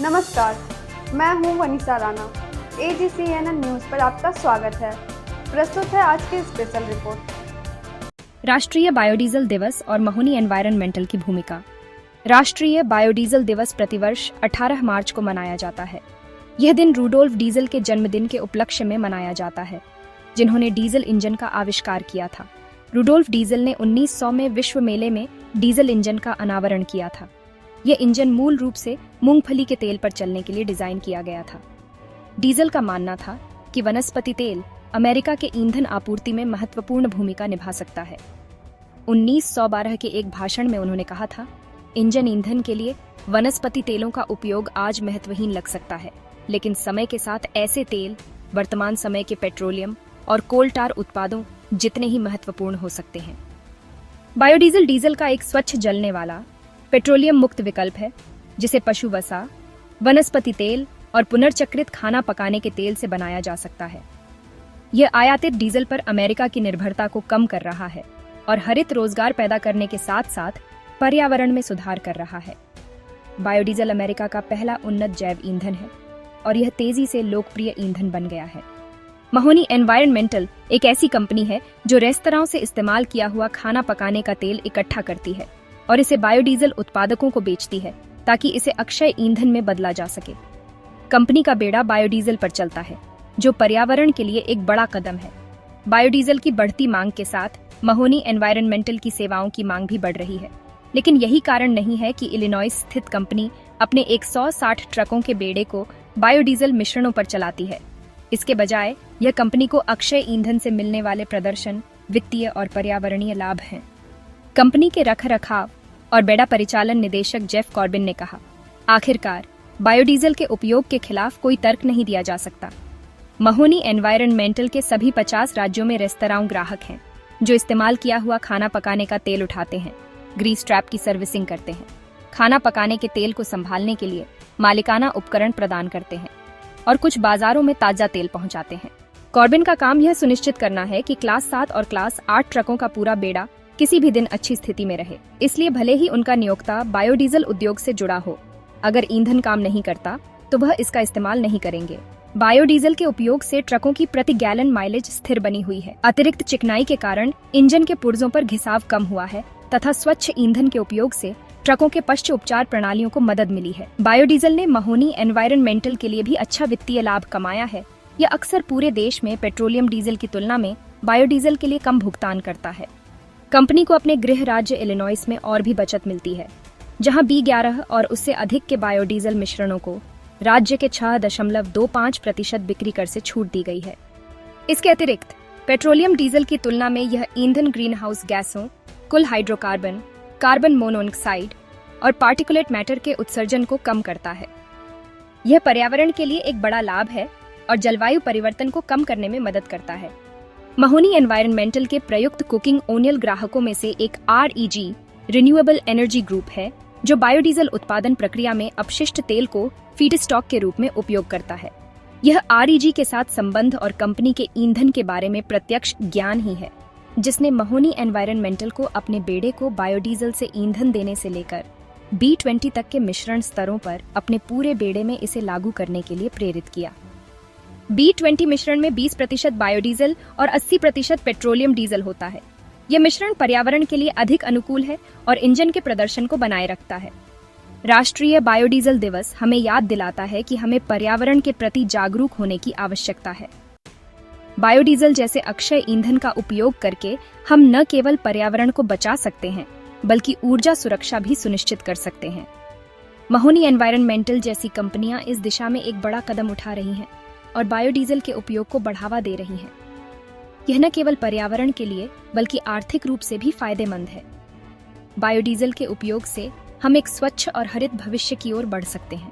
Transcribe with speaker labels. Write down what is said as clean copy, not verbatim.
Speaker 1: नमस्कार, मैं हूं वनीसा राणा। AGCNN न्यूज़ पर आपका स्वागत है। प्रस्तुत है आज की स्पेशल रिपोर्ट।
Speaker 2: राष्ट्रीय बायोडीजल दिवस और महोनी एनवायरनमेंटल की भूमिका। राष्ट्रीय बायोडीजल दिवस प्रतिवर्ष 18 मार्च को मनाया जाता है। यह दिन रूडोल्फ डीजल के जन्मदिन के उपलक्ष्य में मनाया जाता है, जिन्होंने डीजल इंजन का आविष्कार किया था। रूडोल्फ डीजल ने 1900 में विश्व मेले में डीजल इंजन का अनावरण किया था। यह इंजन मूल रूप से मूंगफली के तेल पर चलने के लिए डिजाइन किया गया था। डीजल का मानना था कि वनस्पति तेल अमेरिका के ईंधन आपूर्ति में महत्वपूर्ण भूमिका निभा सकता है। 1912 के एक भाषण में उन्होंने कहा था, इंजन ईंधन के लिए वनस्पति तेलों का उपयोग आज महत्वहीन लग सकता है, लेकिन समय के साथ ऐसे तेल वर्तमान समय के पेट्रोलियम और कोल टार उत्पादों जितने ही महत्वपूर्ण हो सकते हैं। बायोडीजल डीजल का एक स्वच्छ जलने वाला पेट्रोलियम मुक्त विकल्प है, जिसे पशु वसा, वनस्पति तेल और पुनर्चक्रित खाना पकाने के तेल से बनाया जा सकता है। यह आयातित डीजल पर अमेरिका की निर्भरता को कम कर रहा है और हरित रोजगार पैदा करने के साथ साथ पर्यावरण में सुधार कर रहा है। बायोडीजल अमेरिका का पहला उन्नत जैव ईंधन है और यह तेजी से लोकप्रिय ईंधन बन गया है। महोनी एनवायरनमेंटल एक ऐसी कंपनी है जो रेस्तरां से इस्तेमाल किया हुआ खाना पकाने का तेल इकट्ठा करती है और इसे बायोडीजल उत्पादकों को बेचती है ताकि इसे अक्षय ईंधन में बदला जा सके। कंपनी का बेड़ा बायोडीजल पर चलता है, जो पर्यावरण के लिए एक बड़ा कदम है। बायोडीजल की बढ़ती मांग के साथ महोनी एनवायरनमेंटल की सेवाओं की मांग भी बढ़ रही है, लेकिन यही कारण नहीं है कि इलिनॉइस स्थित कंपनी अपने 160 ट्रकों के बेड़े को बायोडीजल मिश्रणों पर चलाती है। इसके बजाय यह कंपनी को अक्षय ईंधन से मिलने वाले प्रदर्शन, वित्तीय और पर्यावरणीय लाभ हैं। कंपनी के रखरखाव और बेड़ा परिचालन निदेशक जेफ कॉर्बिन ने कहा, आखिरकार बायोडीजल के उपयोग के खिलाफ कोई तर्क नहीं दिया जा सकता। महोनी एनवायरनमेंटल के सभी 50 राज्यों में रेस्तरां ग्राहक हैं जो इस्तेमाल किया हुआ खाना पकाने का तेल उठाते हैं, ग्रीस ट्रैप की सर्विसिंग करते हैं, खाना पकाने के तेल को संभालने के लिए मालिकाना उपकरण प्रदान करते हैं और कुछ बाजारों में ताजा तेल पहुंचाते हैं। कॉर्बिन का काम यह सुनिश्चित करना है कि क्लास 7 और क्लास 8 ट्रकों का पूरा बेड़ा किसी भी दिन अच्छी स्थिति में रहे। इसलिए भले ही उनका नियोक्ता बायोडीजल उद्योग से जुड़ा हो, अगर ईंधन काम नहीं करता तो वह इसका इस्तेमाल नहीं करेंगे। बायोडीजल के उपयोग से ट्रकों की प्रति गैलन माइलेज स्थिर बनी हुई है। अतिरिक्त चिकनाई के कारण इंजन के पुर्जों पर घिसाव कम हुआ है तथा स्वच्छ ईंधन के उपयोग से ट्रकों के पश्चात उपचार प्रणालियों को मदद मिली है। बायोडीजल ने महोनी एनवायरनमेंटल के लिए भी अच्छा वित्तीय लाभ कमाया है। यह अक्सर पूरे देश में पेट्रोलियम डीजल की तुलना में बायोडीजल के लिए कम भुगतान करता है। कंपनी को अपने गृह राज्य इलिनॉइस में और भी बचत मिलती है, जहां B11 और उससे अधिक के बायोडीजल मिश्रणों को राज्य के 6.25% बिक्री कर से छूट दी गई है। इसके अतिरिक्त पेट्रोलियम डीजल की तुलना में यह ईंधन ग्रीन हाउस गैसों, कुल हाइड्रोकार्बन, कार्बन मोनोऑक्साइड और पार्टिकुलेट मैटर के उत्सर्जन को कम करता है। यह पर्यावरण के लिए एक बड़ा लाभ है और जलवायु परिवर्तन को कम करने में मदद करता है। महोनी एनवायरनमेंटल के प्रयुक्त कुकिंग ओनियल ग्राहकों में से एक REG रिन्यूएबल एनर्जी ग्रुप है, जो बायोडीजल उत्पादन प्रक्रिया में अपशिष्ट तेल को फीडस्टॉक के रूप में उपयोग करता है। यह REG के साथ संबंध और कंपनी के ईंधन के बारे में प्रत्यक्ष ज्ञान ही है, जिसने महोनी एनवायरनमेंटल को अपने बेड़े को बायोडीजल से ईंधन देने से लेकर B20 तक के मिश्रण स्तरों पर अपने पूरे बेड़े में इसे लागू करने के लिए प्रेरित किया। B20 मिश्रण में 20% बायोडीजल और 80% पेट्रोलियम डीजल होता है। यह मिश्रण पर्यावरण के लिए अधिक अनुकूल है और इंजन के प्रदर्शन को बनाए रखता है। राष्ट्रीय बायोडीजल दिवस हमें याद दिलाता है कि हमें पर्यावरण के प्रति जागरूक होने की आवश्यकता है। बायोडीजल जैसे अक्षय ईंधन का उपयोग करके हम न केवल पर्यावरण को बचा सकते हैं, बल्कि ऊर्जा सुरक्षा भी सुनिश्चित कर सकते हैं। महोनी एनवायरनमेंटल जैसी कंपनियां इस दिशा में एक बड़ा कदम उठा रही हैं और बायोडीजल के उपयोग को बढ़ावा दे रही हैं। यह न केवल पर्यावरण के लिए बल्कि आर्थिक रूप से भी फायदेमंद है। बायोडीजल के उपयोग से हम एक स्वच्छ और हरित भविष्य की ओर बढ़ सकते हैं।